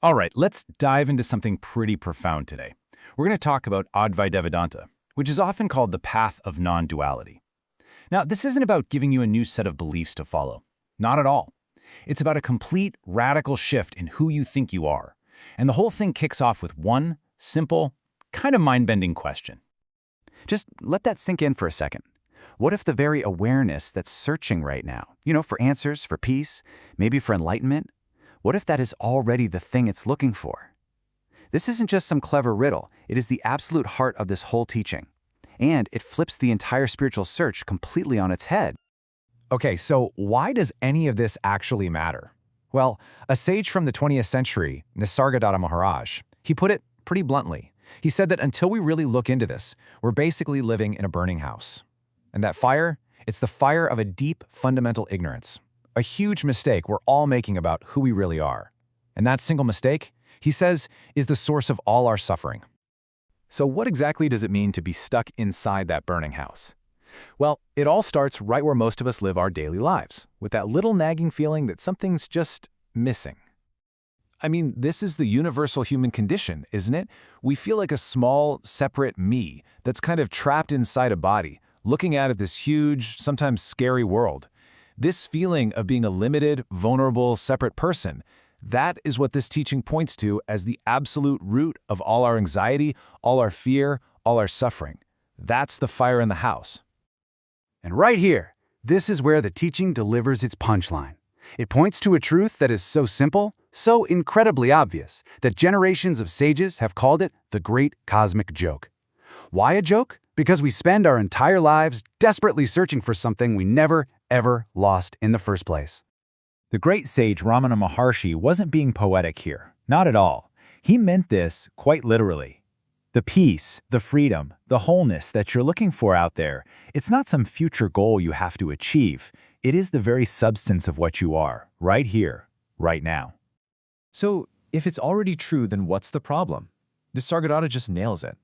All right, let's dive into something pretty profound today. We're going to talk about Advaita Vedanta, which is often called the path of non-duality. Now, this isn't about giving you a new set of beliefs to follow. Not at all. It's about a complete, radical shift in who you think you are. And the whole thing kicks off with one simple, kind of mind-bending question. Just let that sink in for a second. What if the very awareness that's searching right now, for answers, for peace, maybe for enlightenment, what if that is already the thing it's looking for? This isn't just some clever riddle. It is the absolute heart of this whole teaching. And it flips the entire spiritual search completely on its head. Okay, so why does any of this actually matter? Well, a sage from the 20th century, Nisargadatta Maharaj, he put it pretty bluntly. He said that until we really look into this, we're basically living in a burning house. And that fire, it's the fire of a deep, fundamental ignorance. A huge mistake we're all making about who we really are. And that single mistake, he says, is the source of all our suffering. So what exactly does it mean to be stuck inside that burning house? Well, it all starts right where most of us live our daily lives, with that little nagging feeling that something's just missing. I mean, this is the universal human condition, isn't it? We feel like a small, separate me that's kind of trapped inside a body, looking out at this huge, sometimes scary world. This feeling of being a limited, vulnerable, separate person, that is what this teaching points to as the absolute root of all our anxiety, all our fear, all our suffering. That's the fire in the house. And right here, this is where the teaching delivers its punchline. It points to a truth that is so simple, so incredibly obvious, that generations of sages have called it the great cosmic joke. Why a joke? Because we spend our entire lives desperately searching for something we never, ever lost in the first place. The great sage Ramana Maharshi wasn't being poetic here, not at all. He meant this quite literally. The peace, the freedom, the wholeness that you're looking for out there, it's not some future goal you have to achieve. It is the very substance of what you are, right here, right now. So, if it's already true, then what's the problem? Nisargadatta just nails it.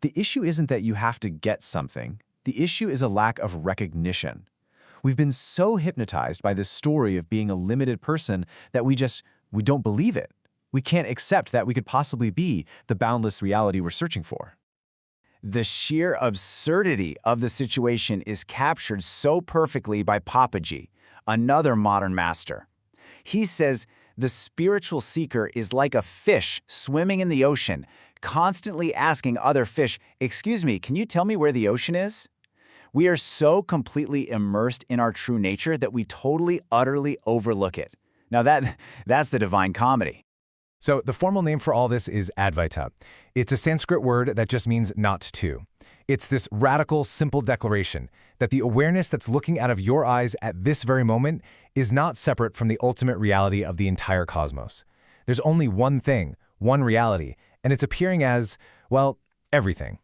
The issue isn't that you have to get something. The issue is a lack of recognition. We've been so hypnotized by this story of being a limited person that we don't believe it. We can't accept that we could possibly be the boundless reality we're searching for. The sheer absurdity of the situation is captured so perfectly by Papaji, another modern master. He says the spiritual seeker is like a fish swimming in the ocean, constantly asking other fish, "Excuse me, can you tell me where the ocean is?" We are so completely immersed in our true nature that we totally, utterly overlook it. Now that's the divine comedy. So the formal name for all this is Advaita. It's a Sanskrit word that just means not to. It's this radical, simple declaration that the awareness that's looking out of your eyes at this very moment is not separate from the ultimate reality of the entire cosmos. There's only one thing, one reality, and it's appearing as, well, everything.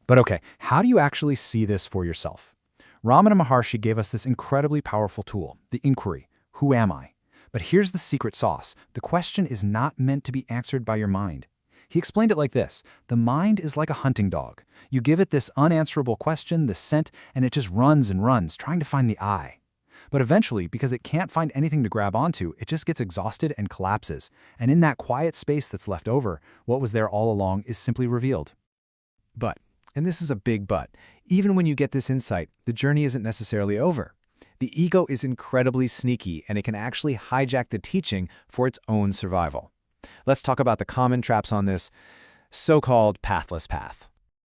But okay, how do you actually see this for yourself? Ramana Maharshi gave us this incredibly powerful tool, the inquiry, who am I? But here's the secret sauce. The question is not meant to be answered by your mind. He explained it like this. The mind is like a hunting dog. You give it this unanswerable question, this scent, and it just runs and runs, trying to find the eye. But eventually, because it can't find anything to grab onto, it just gets exhausted and collapses. And in that quiet space that's left over, what was there all along is simply revealed. But, and this is a big but, even when you get this insight, the journey isn't necessarily over. The ego is incredibly sneaky, and it can actually hijack the teaching for its own survival. Let's talk about the common traps on this so-called pathless path.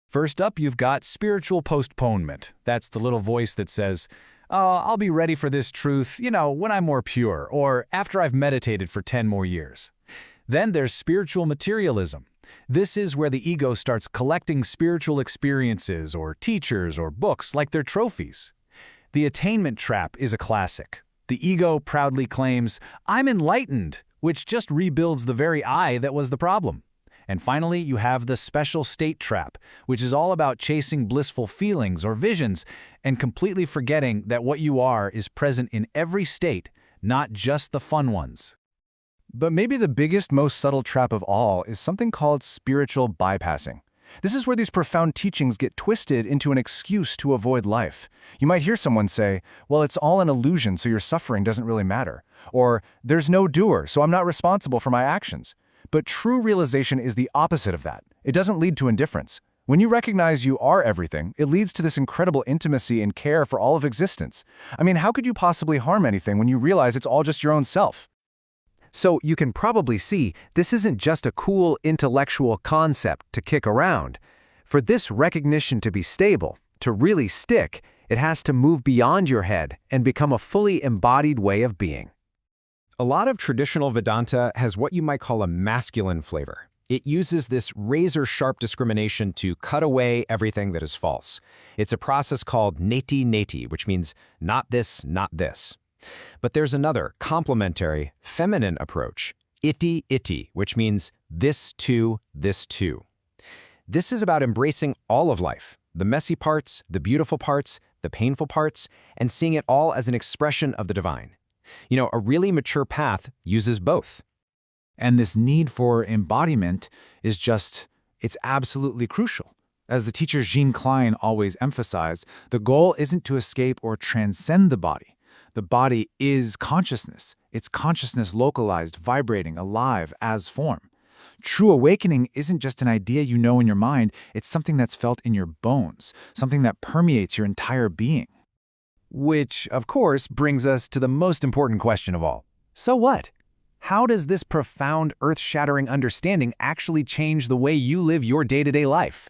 First up, you've got spiritual postponement. That's the little voice that says, "Oh, I'll be ready for this truth, when I'm more pure, or after I've meditated for 10 more years. Then there's spiritual materialism. This is where the ego starts collecting spiritual experiences or teachers or books like they're trophies. The attainment trap is a classic. The ego proudly claims, "I'm enlightened," which just rebuilds the very I that was the problem. And finally, you have the special state trap, which is all about chasing blissful feelings or visions and completely forgetting that what you are is present in every state, not just the fun ones. But maybe the biggest, most subtle trap of all is something called spiritual bypassing. This is where these profound teachings get twisted into an excuse to avoid life. You might hear someone say, well, it's all an illusion, so your suffering doesn't really matter. Or, there's no doer, so I'm not responsible for my actions. But true realization is the opposite of that. It doesn't lead to indifference. When you recognize you are everything, it leads to this incredible intimacy and care for all of existence. I mean, how could you possibly harm anything when you realize it's all just your own self? So you can probably see this isn't just a cool intellectual concept to kick around. For this recognition to be stable, to really stick, it has to move beyond your head and become a fully embodied way of being. A lot of traditional Vedanta has what you might call a masculine flavor. It uses this razor-sharp discrimination to cut away everything that is false. It's a process called neti-neti, which means not this, not this. But there's another, complementary, feminine approach, iti-iti, which means this too, this too. This is about embracing all of life, the messy parts, the beautiful parts, the painful parts, and seeing it all as an expression of the divine. You know, a really mature path uses both. And this need for embodiment is it's absolutely crucial. As the teacher Jean Klein always emphasized, the goal isn't to escape or transcend the body. The body is consciousness. It's consciousness localized, vibrating, alive, as form. True awakening isn't just an idea you know in your mind, it's something that's felt in your bones, something that permeates your entire being. Which, of course, brings us to the most important question of all. So what? How does this profound, earth-shattering understanding actually change the way you live your day-to-day life?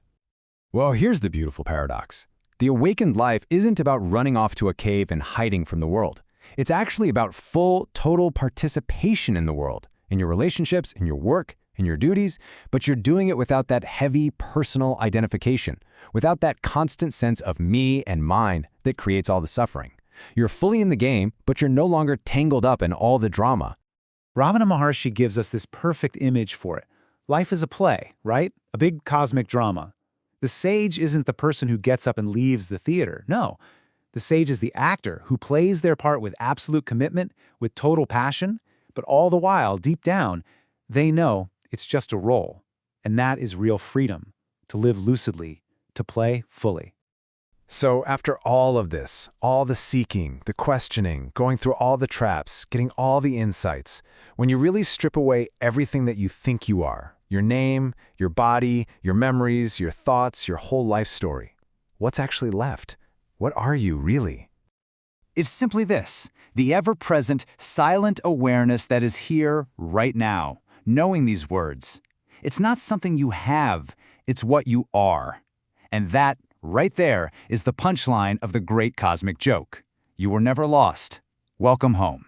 Well, here's the beautiful paradox. The awakened life isn't about running off to a cave and hiding from the world. It's actually about full, total participation in the world, in your relationships, in your work, in your duties, but you're doing it without that heavy personal identification, without that constant sense of me and mine that creates all the suffering. You're fully in the game, but you're no longer tangled up in all the drama. Ramana Maharshi gives us this perfect image for it. Life is a play, right? A big cosmic drama. The sage isn't the person who gets up and leaves the theater. No, the sage is the actor who plays their part with absolute commitment, with total passion, but all the while, deep down, they know it's just a role. And that is real freedom, to live lucidly, to play fully. So after all of this, all the seeking, the questioning, going through all the traps, getting all the insights, when you really strip away everything that you think you are, your name, your body, your memories, your thoughts, your whole life story, what's actually left? What are you really? It's simply this, the ever-present, silent awareness that is here right now, knowing these words. It's not something you have, it's what you are. And that, right there, is the punchline of the great cosmic joke. You were never lost. Welcome home.